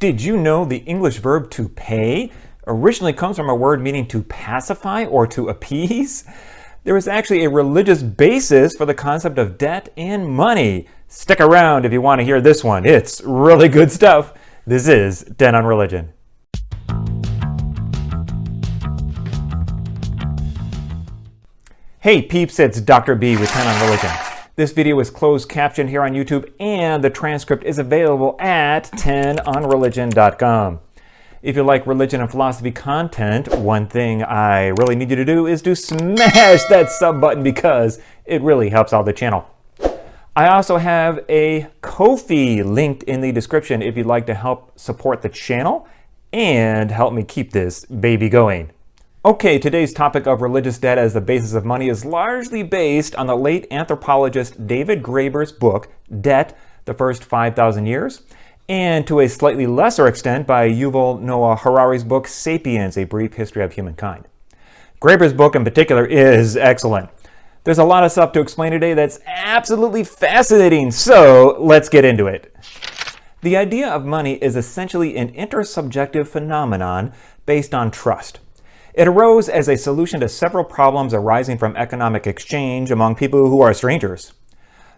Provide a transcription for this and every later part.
Did you know the English verb to pay originally comes from a word meaning to pacify or to appease? There is actually a religious basis for the concept of debt and money. Stick around if you want to hear this one. It's really good stuff. This is Den on Religion. Hey peeps, it's Dr. B with Den on Religion. This video is closed captioned here on YouTube, and the transcript is available at tenonreligion.com. If you like religion and philosophy content, one thing I really need you to do is to smash that sub button because it really helps out the channel. I also have a Ko-fi linked in the description if you'd like to help support the channel and help me keep this baby going. Okay, today's topic of religious debt as the basis of money is largely based on the late anthropologist David Graeber's book, Debt, the First 5,000 Years, and to a slightly lesser extent by Yuval Noah Harari's book, Sapiens, A Brief History of Humankind. Graeber's book in particular is excellent. There's a lot of stuff to explain today that's absolutely fascinating, so let's get into it. The idea of money is essentially an intersubjective phenomenon based on trust. It arose as a solution to several problems arising from economic exchange among people who are strangers.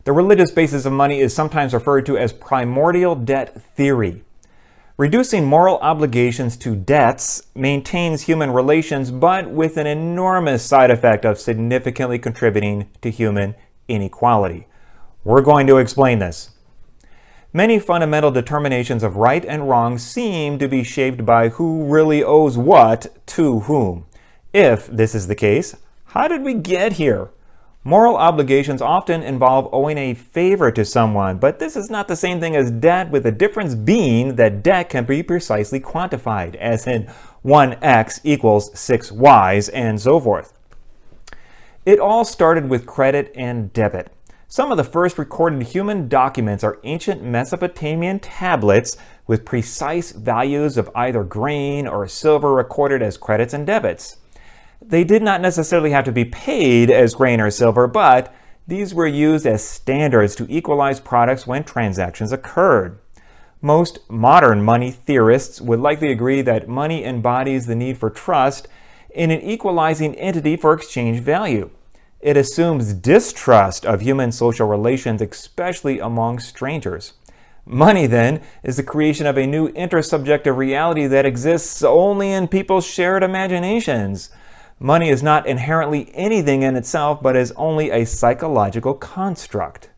The religious basis of money is sometimes referred to as primordial debt theory. Reducing moral obligations to debts maintains human relations, but with an enormous side effect of significantly contributing to human inequality. We're going to explain this. Many fundamental determinations of right and wrong seem to be shaped by who really owes what to whom. If this is the case, how did we get here? Moral obligations often involve owing a favor to someone, but this is not the same thing as debt, with the difference being that debt can be precisely quantified, as in 1x equals 6y's and so forth. It all started with credit and debit. Some of the first recorded human documents are ancient Mesopotamian tablets with precise values of either grain or silver recorded as credits and debits. They did not necessarily have to be paid as grain or silver, but these were used as standards to equalize products when transactions occurred. Most modern money theorists would likely agree that money embodies the need for trust in an equalizing entity for exchange value. It assumes distrust of human social relations, especially among strangers. Money, then, is the creation of a new intersubjective reality that exists only in people's shared imaginations. Money is not inherently anything in itself, but is only a psychological construct.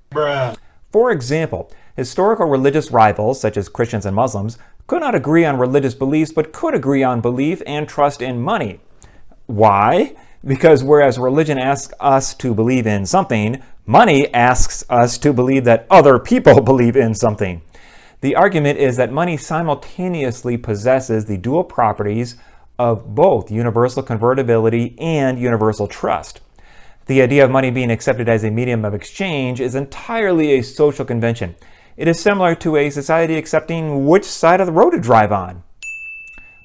For example, historical religious rivals, such as Christians and Muslims, could not agree on religious beliefs, but could agree on belief and trust in money. Why? Because whereas religion asks us to believe in something, money asks us to believe that other people believe in something. The argument is that money simultaneously possesses the dual properties of both universal convertibility and universal trust. The idea of money being accepted as a medium of exchange is entirely a social convention. It is similar to a society accepting which side of the road to drive on.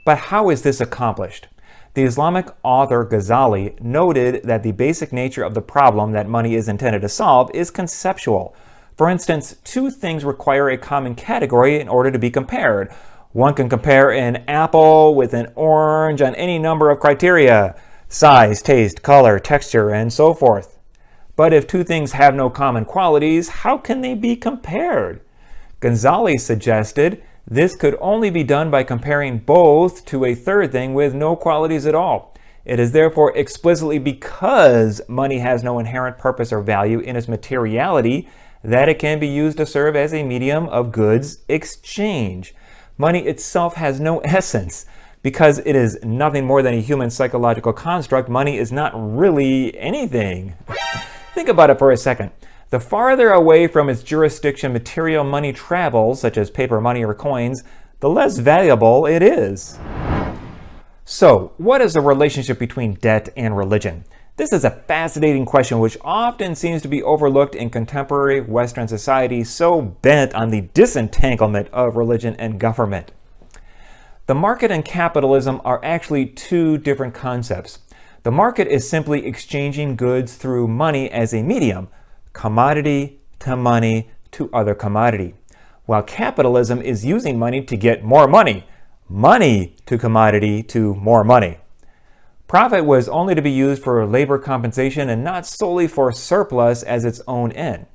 But how is this accomplished? The Islamic author Ghazali noted that the basic nature of the problem that money is intended to solve is conceptual. For instance, two things require a common category in order to be compared. One can compare an apple with an orange on any number of criteria: size, taste, color, texture, and so forth. But if two things have no common qualities, how can they be compared? Ghazali suggested this could only be done by comparing both to a third thing with no qualities at all. It is therefore explicitly because money has no inherent purpose or value in its materiality that it can be used to serve as a medium of goods exchange. Money itself has no essence. Because it is nothing more than a human psychological construct, money is not really anything. Think about it for a second. The farther away from its jurisdiction material money travels, such as paper money or coins, the less valuable it is. So, what is the relationship between debt and religion? This is a fascinating question which often seems to be overlooked in contemporary Western society so bent on the disentanglement of religion and government. The market and capitalism are actually two different concepts. The market is simply exchanging goods through money as a medium, commodity to money to other commodity. while capitalism is using money to get more money. Money to commodity to more money. Profit was only to be used for labor compensation and not solely for surplus as its own end.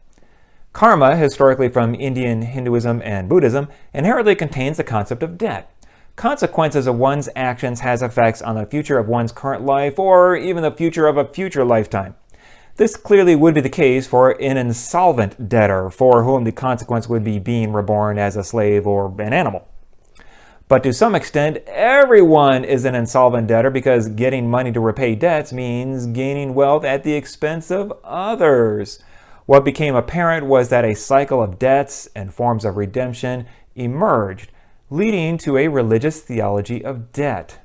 Karma, historically from Indian Hinduism and Buddhism, inherently contains the concept of debt. Consequences of one's actions has effects on the future of one's current life or even the future of a future lifetime. This clearly would be the case for an insolvent debtor for whom the consequence would be being reborn as a slave or an animal. But to some extent, everyone is an insolvent debtor because getting money to repay debts means gaining wealth at the expense of others. What became apparent was that a cycle of debts and forms of redemption emerged, leading to a religious theology of debt.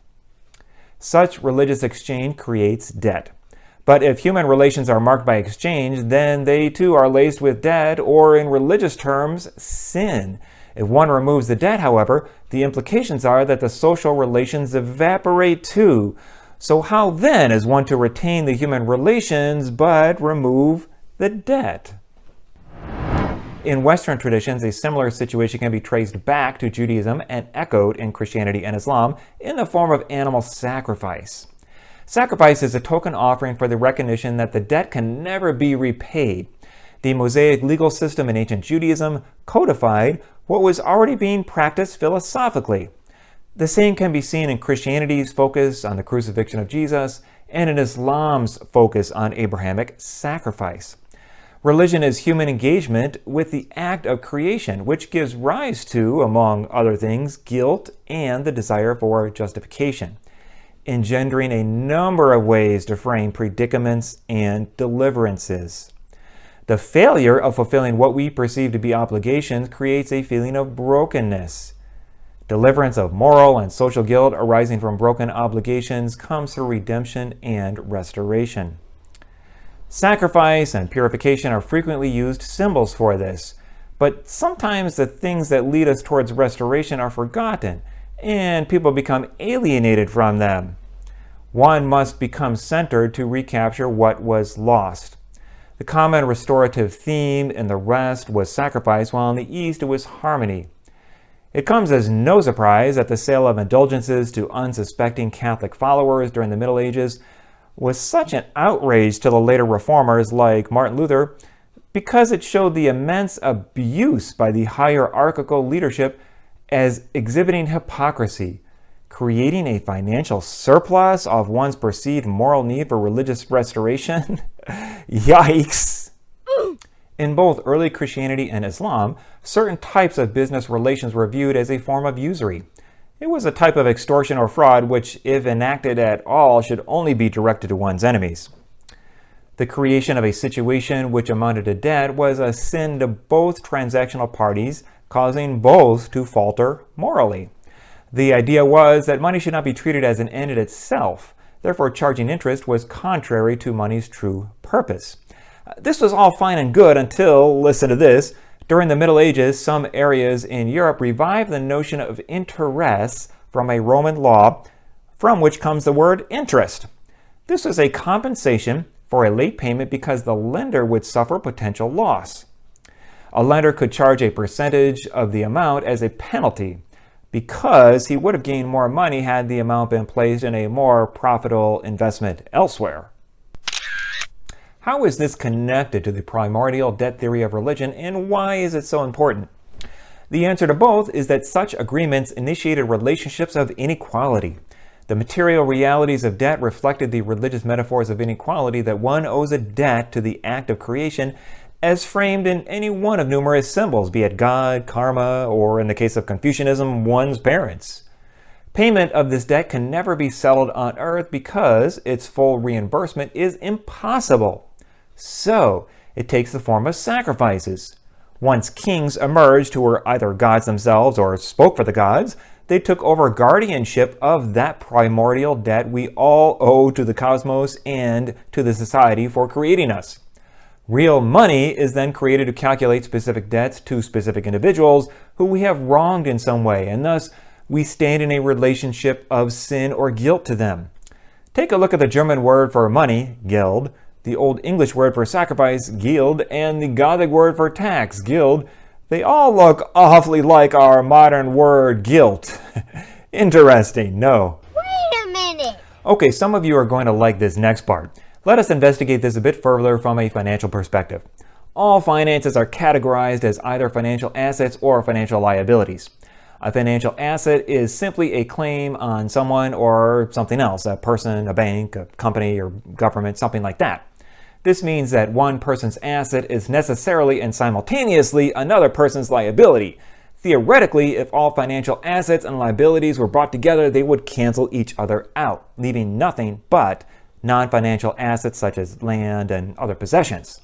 Such religious exchange creates debt. But if human relations are marked by exchange, then they too are laced with debt, or in religious terms, sin. If one removes the debt, however, the implications are that the social relations evaporate too. So how then is one to retain the human relations but remove the debt? In Western traditions, a similar situation can be traced back to Judaism and echoed in Christianity and Islam in the form of animal sacrifice. Sacrifice is a token offering for the recognition that the debt can never be repaid. The Mosaic legal system in ancient Judaism codified what was already being practiced philosophically. The same can be seen in Christianity's focus on the crucifixion of Jesus and in Islam's focus on Abrahamic sacrifice. Religion is human engagement with the act of creation, which gives rise to, among other things, guilt and the desire for justification, engendering a number of ways to frame predicaments and deliverances. The failure of fulfilling what we perceive to be obligations creates a feeling of brokenness. Deliverance of moral and social guilt arising from broken obligations comes through redemption and restoration. Sacrifice and purification are frequently used symbols for this, but sometimes the things that lead us towards restoration are forgotten, and people become alienated from them. One must become centered to recapture what was lost. The common restorative theme in the West was sacrifice, while in the East it was harmony. It comes as no surprise that the sale of indulgences to unsuspecting Catholic followers during the Middle Ages was such an outrage to the later reformers like Martin Luther because it showed the immense abuse by the hierarchical leadership as exhibiting hypocrisy, creating a financial surplus of one's perceived moral need for religious restoration. Yikes! In both early Christianity and Islam, certain types of business relations were viewed as a form of usury. It was a type of extortion or fraud which, if enacted at all, should only be directed to one's enemies. The creation of a situation which amounted to debt was a sin to both transactional parties, causing both to falter morally. The idea was that money should not be treated as an end in itself. Therefore, charging interest was contrary to money's true purpose. This was all fine and good until, listen to this, during the Middle Ages, some areas in Europe revived the notion of interest from a Roman law, from which comes the word interest. This was a compensation for a late payment because the lender would suffer potential loss. A lender could charge a percentage of the amount as a penalty because he would have gained more money had the amount been placed in a more profitable investment elsewhere. How is this connected to the primordial debt theory of religion, and why is it so important? The answer to both is that such agreements initiated relationships of inequality. The material realities of debt reflected the religious metaphors of inequality that one owes a debt to the act of creation as framed in any one of numerous symbols, be it God, karma, or in the case of Confucianism, one's parents. Payment of this debt can never be settled on earth because its full reimbursement is impossible. So, it takes the form of sacrifices. Once kings emerged who were either gods themselves or spoke for the gods, they took over guardianship of that primordial debt we all owe to the cosmos and to the society for creating us. Real money is then created to calculate specific debts to specific individuals who we have wronged in some way, and thus we stand in a relationship of sin or guilt to them. Take a look at the German word for money, Geld, the Old English word for sacrifice, Geld, and the Gothic word for tax, Gild. They all look awfully like our modern word guilt. Interesting, no? Wait a minute! Okay, some of you are going to like this next part. Let us investigate this a bit further from a financial perspective. All finances are categorized as either financial assets or financial liabilities. A financial asset is simply a claim on someone or something else, a person, a bank, a company, or government, something like that. This means that one person's asset is necessarily and simultaneously another person's liability. Theoretically, if all financial assets and liabilities were brought together, they would cancel each other out, leaving nothing but non-financial assets such as land and other possessions.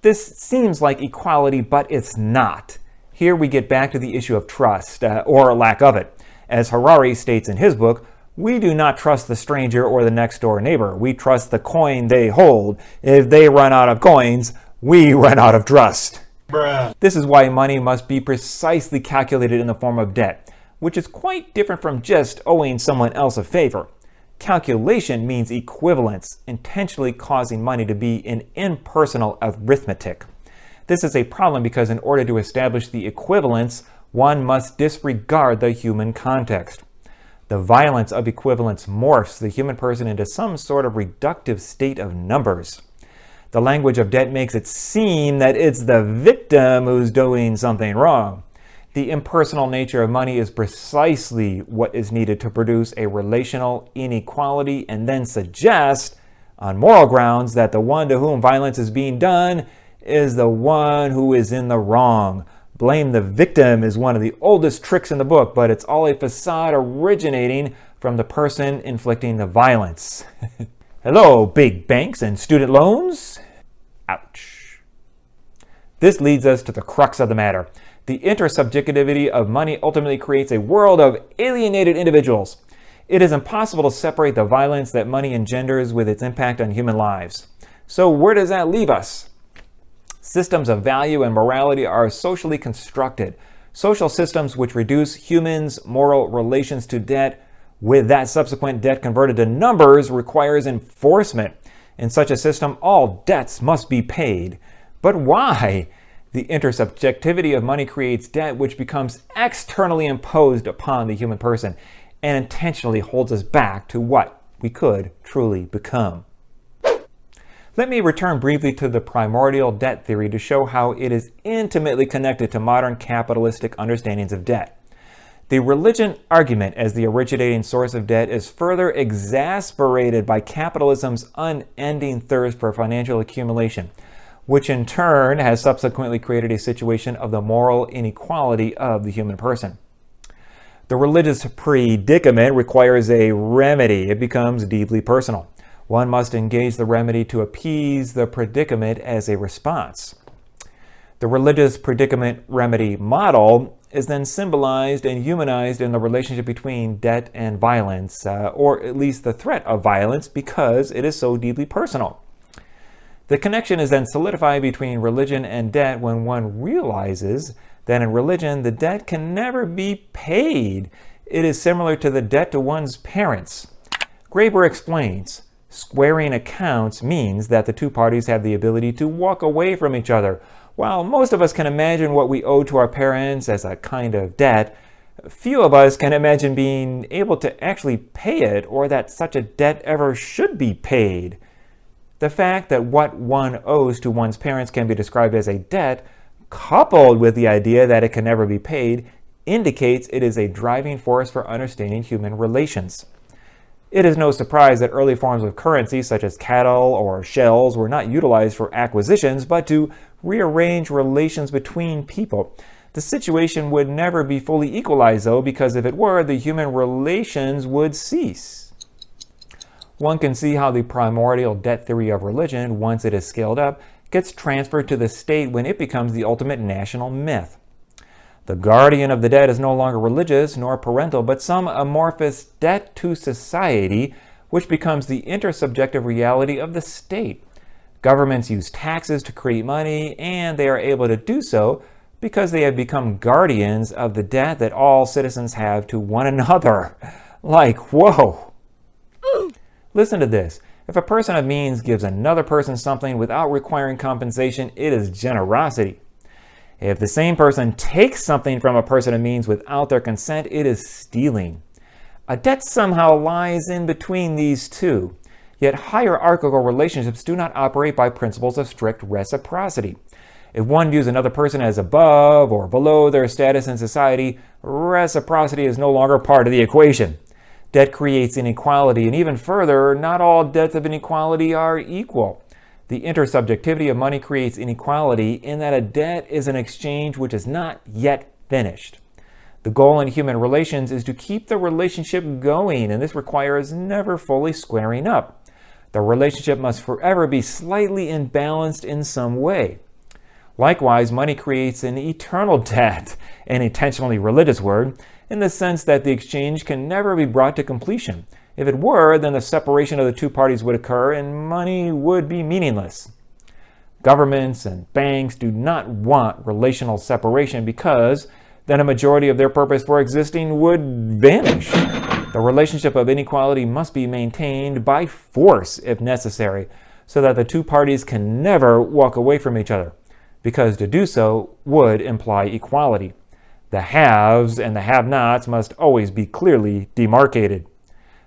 This seems like equality, but it's not. Here we get back to the issue of trust, or a lack of it. As Harari states in his book, we do not trust the stranger or the next door neighbor. We trust the coin they hold. If they run out of coins, we run out of trust. Bruh. This is why money must be precisely calculated in the form of debt, which is quite different from just owing someone else a favor. Calculation means equivalence, intentionally causing money to be an impersonal arithmetic. This is a problem because in order to establish the equivalence, one must disregard the human context. The violence of equivalence morphs the human person into some sort of reductive state of numbers. The language of debt makes it seem that it's the victim who's doing something wrong. The impersonal nature of money is precisely what is needed to produce a relational inequality and then suggest, on moral grounds, that the one to whom violence is being done is the one who is in the wrong. Blame the victim is one of the oldest tricks in the book, but it's all a facade originating from the person inflicting the violence. Hello, big banks and student loans. Ouch. This leads us to the crux of the matter. The intersubjectivity of money ultimately creates a world of alienated individuals. It is impossible to separate the violence that money engenders with its impact on human lives. So where does that leave us? Systems of value and morality are socially constructed. Social systems which reduce humans' moral relations to debt, with that subsequent debt converted to numbers, requires enforcement. In such a system, all debts must be paid. But why? The intersubjectivity of money creates debt which becomes externally imposed upon the human person and intentionally holds us back to what we could truly become. Let me return briefly to the primordial debt theory to show how it is intimately connected to modern capitalistic understandings of debt. The religion argument as the originating source of debt is further exasperated by capitalism's unending thirst for financial accumulation, which in turn has subsequently created a situation of the moral inequality of the human person. The religious predicament requires a remedy. It becomes deeply personal. One must engage the remedy to appease the predicament as a response. The religious predicament remedy model is then symbolized and humanized in the relationship between debt and violence, or at least the threat of violence, because it is so deeply personal. The connection is then solidified between religion and debt when one realizes that in religion the debt can never be paid. It is similar to the debt to one's parents. Graeber explains, squaring accounts means that the two parties have the ability to walk away from each other. While most of us can imagine what we owe to our parents as a kind of debt, few of us can imagine being able to actually pay it or that such a debt ever should be paid. The fact that what one owes to one's parents can be described as a debt, coupled with the idea that it can never be paid, indicates it is a driving force for understanding human relations. It is no surprise that early forms of currency, such as cattle or shells, were not utilized for acquisitions, but to rearrange relations between people. The situation would never be fully equalized, though, because if it were, the human relations would cease. One can see how the primordial debt theory of religion, once it is scaled up, gets transferred to the state when it becomes the ultimate national myth. The guardian of the debt is no longer religious nor parental, but some amorphous debt to society, which becomes the intersubjective reality of the state. Governments use taxes to create money, and they are able to do so because they have become guardians of the debt that all citizens have to one another. Like, whoa! Listen to this. If a person of means gives another person something without requiring compensation, it is generosity. If the same person takes something from a person of means without their consent, it is stealing. A debt somehow lies in between these two. Yet hierarchical relationships do not operate by principles of strict reciprocity. If one views another person as above or below their status in society, reciprocity is no longer part of the equation. Debt creates inequality, and even further, not all debts of inequality are equal. The intersubjectivity of money creates inequality in that a debt is an exchange which is not yet finished. The goal in human relations is to keep the relationship going, and this requires never fully squaring up. The relationship must forever be slightly imbalanced in some way. Likewise, money creates an eternal debt, an intentionally religious word, in the sense that the exchange can never be brought to completion. If it were, then the separation of the two parties would occur and money would be meaningless. Governments and banks do not want relational separation because then a majority of their purpose for existing would vanish. The relationship of inequality must be maintained by force if necessary, so that the two parties can never walk away from each other, because to do so would imply equality. The haves and the have-nots must always be clearly demarcated.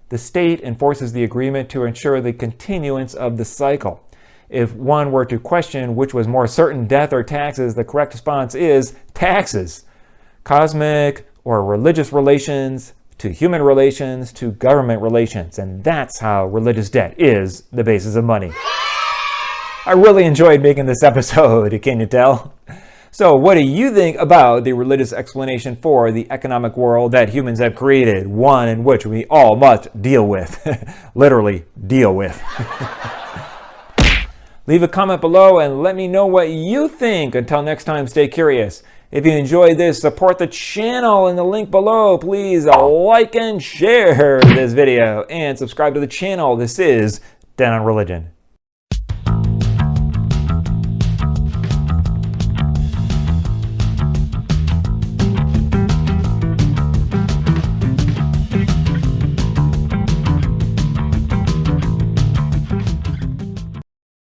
The state enforces the agreement to ensure the continuance of the cycle. If one were to question which was more certain, death or taxes, the correct response is taxes. Cosmic or religious relations to human relations to government relations, and that's how religious debt is the basis of money. I really enjoyed making this episode, can you tell? So what do you think about the religious explanation for the economic world that humans have created, one in which we all must deal with? Literally, deal with. Leave a comment below and let me know what you think. Until next time, stay curious. If you enjoyed this, support the channel in the link below. Please like and share this video and subscribe to the channel. This is Den on Religion.